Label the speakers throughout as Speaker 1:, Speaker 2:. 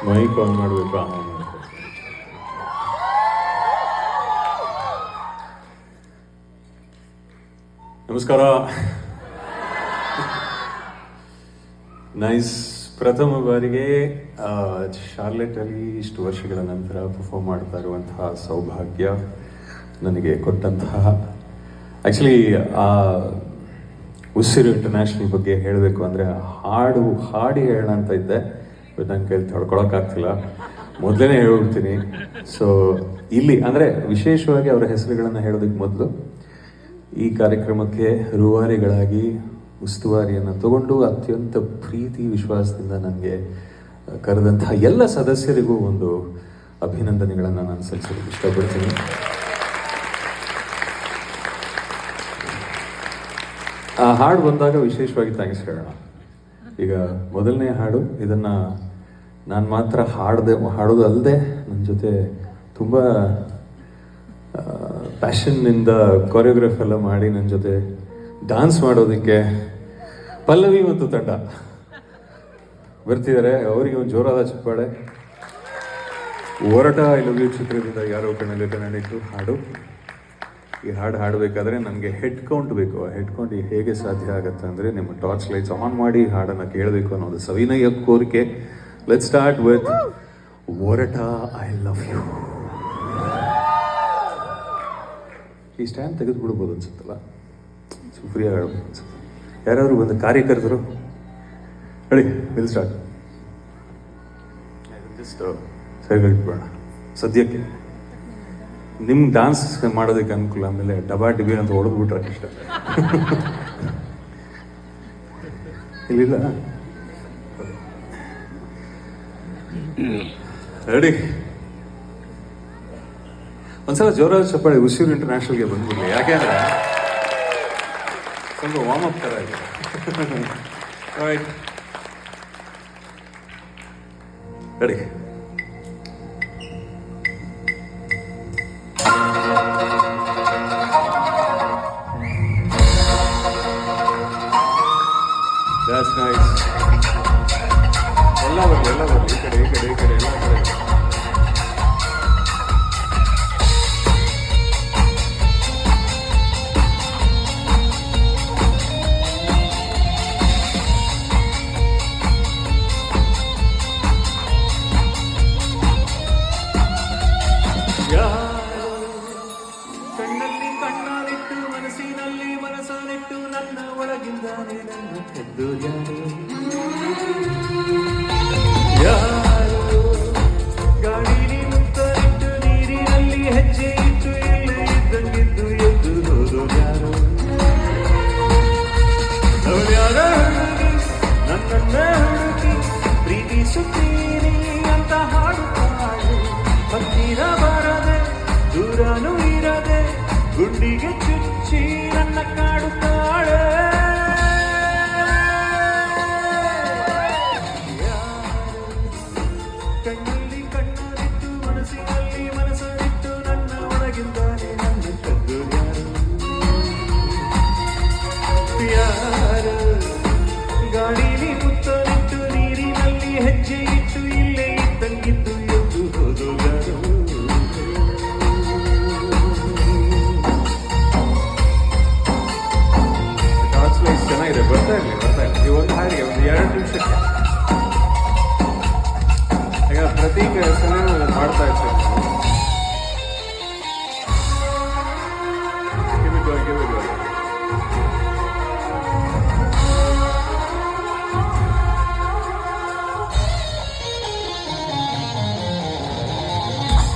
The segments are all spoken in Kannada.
Speaker 1: ಮೈಕ್ ಆನ್ ಮಾಡಬೇಕು. ನಮಸ್ಕಾರ. ನೈಸ್. ಪ್ರಥಮ ಬಾರಿಗೆ ಶಾರ್ಲೆಟ್ ಅಲ್ಲಿ ಇಷ್ಟು ವರ್ಷಗಳ ನಂತರ ಪರ್ಫಾರ್ಮ್ ಮಾಡ್ತಾ ಇರುವಂತಹ ಸೌಭಾಗ್ಯ ನನಗೆ ಕೊಟ್ಟಂತಹ. ಆ್ಯಕ್ಚುಲಿ ಉಸಿರು ಇಂಟರ್ನ್ಯಾಷನಲ್ ಬಗ್ಗೆ ಹೇಳಬೇಕು ಅಂದರೆ ಹಾಡಿ ಹೇಳೋಣ ಅಂತ ಇದ್ದೆ, ಬಟ್ ನನ್ನ ಕೈಲಿ ತಡ್ಕೊಳಕ್ಕಾಗ್ತಿಲ್ಲ. ಮೊದಲೇ ಹೇಳ್ಬಿಡ್ತೀನಿ. ಸೊ ಇಲ್ಲಿ ಅಂದರೆ ವಿಶೇಷವಾಗಿ ಅವರ ಹೆಸರುಗಳನ್ನು ಹೇಳೋದಕ್ಕೆ ಮೊದಲು ಈ ಕಾರ್ಯಕ್ರಮಕ್ಕೆ ರೂವಾರಿಗಳಾಗಿ ಉಸ್ತುವಾರಿಯನ್ನು ತಗೊಂಡು ಅತ್ಯಂತ ಪ್ರೀತಿ ವಿಶ್ವಾಸದಿಂದ ನನಗೆ ಕರೆದಂತಹ ಎಲ್ಲ ಸದಸ್ಯರಿಗೂ ಒಂದು ಅಭಿನಂದನೆಗಳನ್ನು ನಾನು ಸಲ್ಲಿಸೋದಕ್ಕೆ ಇಷ್ಟಪಡ್ತೀನಿ. ಆ ಹಾಡು ಬಂದಾಗ ವಿಶೇಷವಾಗಿ ಥ್ಯಾಂಕ್ಸ್ ಹೇಳೋಣ. ಈಗ ಮೊದಲನೇ ಹಾಡು, ಇದನ್ನು ನಾನು ಮಾತ್ರ ಹಾಡೋದು ಅಲ್ಲದೆ ನನ್ನ ಜೊತೆ ತುಂಬ ಪ್ಯಾಷನ್ನಿಂದ ಕೊರಿಯೋಗ್ರಾಫ್ ಎಲ್ಲ ಮಾಡಿ ನನ್ನ ಜೊತೆ ಡ್ಯಾನ್ಸ್ ಮಾಡೋದಕ್ಕೆ ಪಲ್ಲವಿ ಮತ್ತು ತಂಡ ಬರ್ತಿದ್ದಾರೆ. ಅವರಿಗೆ ಒಂದು ಜೋರಾದ ಚಪ್ಪಾಳೆ. ಹೋರಾಟ ಇಲ್ಲವಿ ಚಿತ್ರದಿಂದ ಯಾರೋ ಕಣ್ಣಲ್ಲಿ ಕನ್ನಡಿಟ್ಟು ಹಾಡು. ಈ ಹಾಡು ಹಾಡಬೇಕಾದ್ರೆ ನನಗೆ ಹೆಡ್ ಕೌಂಟ್ ಬೇಕು. ಆ ಹೆಡ್ ಕೌಂಟ್ ಹೇಗೆ ಸಾಧ್ಯ ಆಗುತ್ತೆ ಅಂದರೆ ನಿಮ್ಮ ಟಾರ್ಚ್ ಲೈಟ್ಸ್ ಆನ್ ಮಾಡಿ ಹಾಡನ್ನು ಕೇಳಬೇಕು ಅನ್ನೋದು ಸವಿನಯ ಕೋರಿಕೆ. ಲೆಟ್ಸ್ ಸ್ಟಾರ್ಟ್ ವಿತ್ ಹೋರಾಟ ಐ ಲವ್ ಯು. ಈ ಸ್ಟ್ಯಾಂಡ್ ತೆಗೆದು ಬಿಡ್ಬೋದು ಅನ್ಸುತ್ತಲ್ಲ, ಫ್ರೀಯಾಗಿ ಹೇಳ್ಬೋದು ಅನ್ಸುತ್ತೆ. ಯಾರಾದರೂ ಒಂದು ಕಾರ್ಯಕರ್ತರು ಹೇಳಿ, ವಿಲ್ ಸ್ಟಾರ್ಟ್. ಜಸ್ಟ್ ಸರಿಗಿಟ್ಬೇಡ ಸದ್ಯಕ್ಕೆ. ನಿಮ್ಗೆ ಡಾನ್ಸ್ ಮಾಡೋದಕ್ಕೆ ಅನುಕೂಲ. ಆಮೇಲೆ ಡಬಾ ಡಿಬಿ ಅಂತ ಹೊಡೆದು ಬಿಟ್ರೆ ಇಷ್ಟ. ಇಲ್ಲಿಲ್ಲ, ರೆಡಿ. ಒಂದ್ಸಲ ಜೋರಾದ ಚಪ್ಪಾಳೆ ಉಸಿರು ಇಂಟರ್ನ್ಯಾಷನಲ್ಗೆ ಬಂದ್ಬಿಡ್ಲಿ. ಯಾಕೆಂದ್ರೆ ಸ್ವಲ್ಪ ವಾರ್ಮ್ ಅಪ್ ಥರ ಇದೆ. Right, ready. That's nice. ಎಲ್ಲ ಬರಲಿ ಈ ಕಡೆ ಎಲ್ಲ ಕಡೆ.
Speaker 2: ಕಣ್ಣಲ್ಲಿ ಕಣ್ಣಾಲಿಟ್ಟು ಮನಸ್ಸಿನಲ್ಲಿ ಮನಸ್ಸನ್ನಿಟ್ಟು ನನ್ನ ಒಳಗಿಂದಾನೆ ನನ್ನ ಕದ್ದು ಯಾರು ಗಾಳಿಲಿ ಮುತ್ತರಿಟ್ಟು ನೀರಿನಲ್ಲಿ ಹೆಜ್ಜೆ ಇಟ್ಟು ಎಲ್ಲೇ ಇದ್ದಂಗಿದ್ದು ಎದ್ದು ಹೋದು ಯಾರು ಹುಡುಗಿ ನನ್ನನ್ನ ಹುಡುಗಿ ಪ್ರೀತಿಸುತ್ತೀನಿ ಅಂತ ಹಾಡುತ್ತಾಳೆ. ಹತ್ತಿರ ಬರದೆ ದೂರನೂ ಇರದೆ ಗುಂಡಿಗೆ ಚುಚ್ಚಿ ನನ್ನ ಕಾಡುತ್ತಾಳೆ. ಕಣ್ಣಲ್ಲಿ ಕಣ್ಣಾಲಿಟ್ಟು ಮನಸ್ಸಿನಲ್ಲಿ ಮನಸ್ಸನ್ನಿಟ್ಟು ನನ್ನ ಒಳಗಿಂದಾನೆ ನನ್ನ ಕದ್ದು ಯಾರು ಗಾಳಿಲಿ ಮುತ್ತಲಿಟ್ಟು ನೀರಿನಲ್ಲಿ ಹೆಜ್ಜೆ ಇಟ್ಟು ಇಲ್ಲೇ ಇದ್ದಂಗಿದ್ದು ಎದ್ದು ಹೋದು ಯಾರು.
Speaker 1: ಚೆನ್ನಾಗಿದೆ, ಬರ್ತಾ ಇರಲಿ. ಈ ಒಂದು ಹಾಡಿಗೆ ಒಂದು 2 ನಿಮಿಷಕ್ಕೆ ಈಗ ಪ್ರತಿ ಕೆಲಸನೂ ಮಾಡ್ತಾ ಇರ್ತೀವಿ.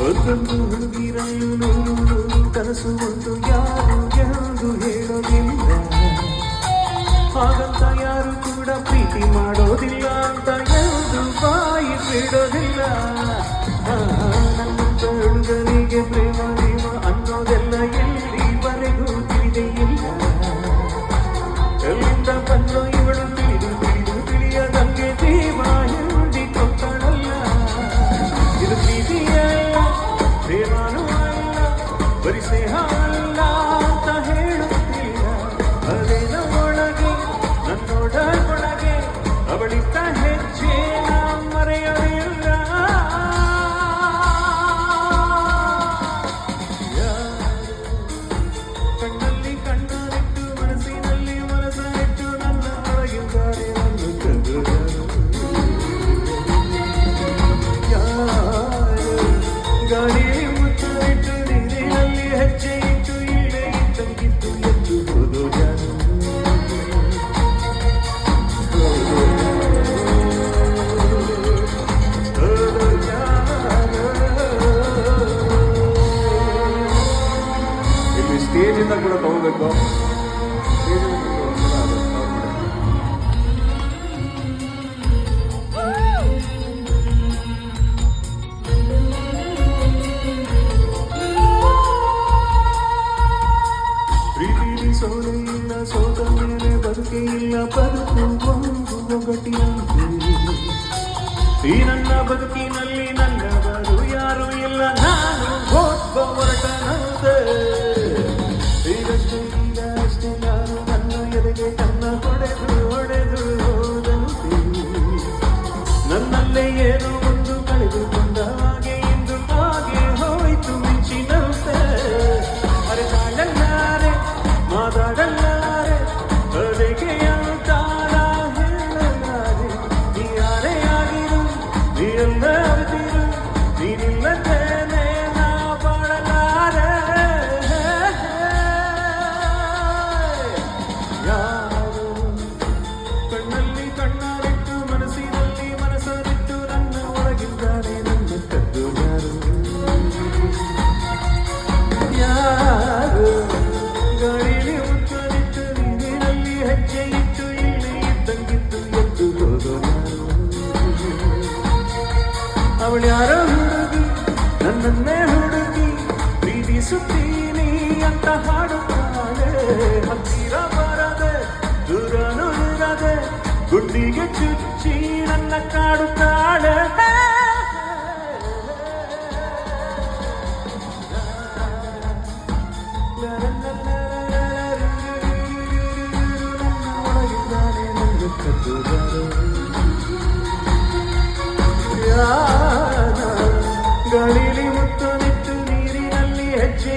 Speaker 2: ಒಂದೊಂದು ಹುಡುಗಿರಲ್ಲೂ ನೂರು ಕನಸು ಒಂದು ಯಾರು ಎಂದು ಹೇಳೋದಿಲ್ಲ. ಹಾಗಂತ ಯಾರು ಕೂಡ ಪ್ರೀತಿ ಮಾಡೋದಿಲ್ಲ ಅಂತ ಯಾವುದು ಬಾಯಿ ಬಿಡೋದಿಲ್ಲ. ನನ್ನಂತ ಹುಡುಗನಿಗೆ ಪ್ರೇಮ ಅನ್ನೋದೆಲ್ಲ ಎಲ್ಲಿವರೆಗೂ ತಿಳಿದೆಯಿಲ್ಲ. ಎಲ್ಲಿಂದ ಬಂದೋ ಇವಳು ತಿಳಿಯದಂಗೆ ಜೀವ ಹಿಂದಿಕೊಂಡಳಲ್ಲ. ಇದು ಪ್ರೀತಿಯಲ್ಲ, ಪ್ರೇಮನೂ ಅಲ್ಲ, ಬರೀ ಸ್ನೇಹ ಅಲ್ಲ ಅಂತ ಹೇಳುತ್ತಿಲ್ಲ. ಅದೇನ ಒಳಗೆ ನನ್ನೊಳಗೆ ಅವಳಿದ್ದ ಹೆಜ್ಜೆ ಮರೆಯಲಿಲ್ಲ.
Speaker 1: ಸ್ಟೇಜಿಂದ ಕೂಡ ತಗೋಬೇಕು.
Speaker 2: ಪ್ರೀತಿಲಿ ಸೋಲೆ ಇಲ್ಲ, ಸೋತ ಮೇಲೆ ಬದುಕೆ ಇಲ್ಲ, ಬದುಕು ಒಂದು ಒಗಟಿನಂತೆ. ಈ ನನ್ನ ಬದುಕಿನಲ್ಲಿ ನನ್ನವರು ಯಾರು ಇಲ್ಲ, ನಾನು ಒಬ್ಬ ಹೊರಟನಂತೆ. ಈಗಷ್ಟೇ ನಾನು ನನ್ನ ಎದೆಗೆ ಕನ್ನ ಹೊಡೆದು ಹೋದಂತೆ. ನನ್ನಲ್ಲೇ ಏನೋ ಒಂದು ಕಳೆದುಕೊಂಡ ಹಾಗೆ ಇಂದು ಹಾಗೆ ಹೋಯ್ತು ಮಿಂಚಿನಂತೆ. ಅರೆದಾಡಲಾರೆ ಮಾತಾಡಲಾರೆ ಅದಕ್ಕೆ ಅಂತಾರ ಹೇಳಲಾರೆ. ನೀ ಯಾರೇ ಆಗಿರು ನೀ ಎಲ್ಲ ಅರಿತಿರು, ನೀನಿಲ್ಲದೇನೆ ನಾ ಬಾಳಲಾರೆ. ಯಾರು ಕಣ್ಣಲ್ಲಿ ಕಣ್ಣಾರಿಟ್ಟು ಮನಸ್ಸಿನಲ್ಲಿ ಮನಸ್ಸರಿಟ್ಟು ನನ್ನ ಒಳಗಿದ್ದಾನೆ ನನ್ನ ಕದ್ದು ಯಾರು ಗಾಳಿಲಿ ಉತ್ತರಿಟ್ಟು ನೀರಿನಲ್ಲಿ ಹೆಜ್ಜೆ ಇಟ್ಟು ಇಲ್ಲಿ ಇದ್ದಂಗಿದ್ದು ಎದ್ದು ಹೋದೋ ಅವಳು ಯಾರೋ ಹುಡುಗಿ ನನ್ನನ್ನೇ ಹುಡುಗಿ ಪ್ರೀತಿಸುತ್ತೀನಿ ಅಂತ ಹಾಡುತ್ತಾಳೆ. ಹತ್ತಿರ ಬರದೆ ದೂರನು ಇರದೆ ಗುಂಡಿಗೆ ಚುಚ್ಚಿ ನನ್ನ ಕಾಡುತ್ತಾಳೆ. ನನ್ನ ಒಳಗಿದ್ದಾನೆ ನನ್ನ ಕದ್ದುಗಾರ. ಗಾಳಿಲಿ ಮುತ್ತು ನಿತ್ತು ನೀರಿನಲ್ಲಿ ಹೆಜ್ಜೆ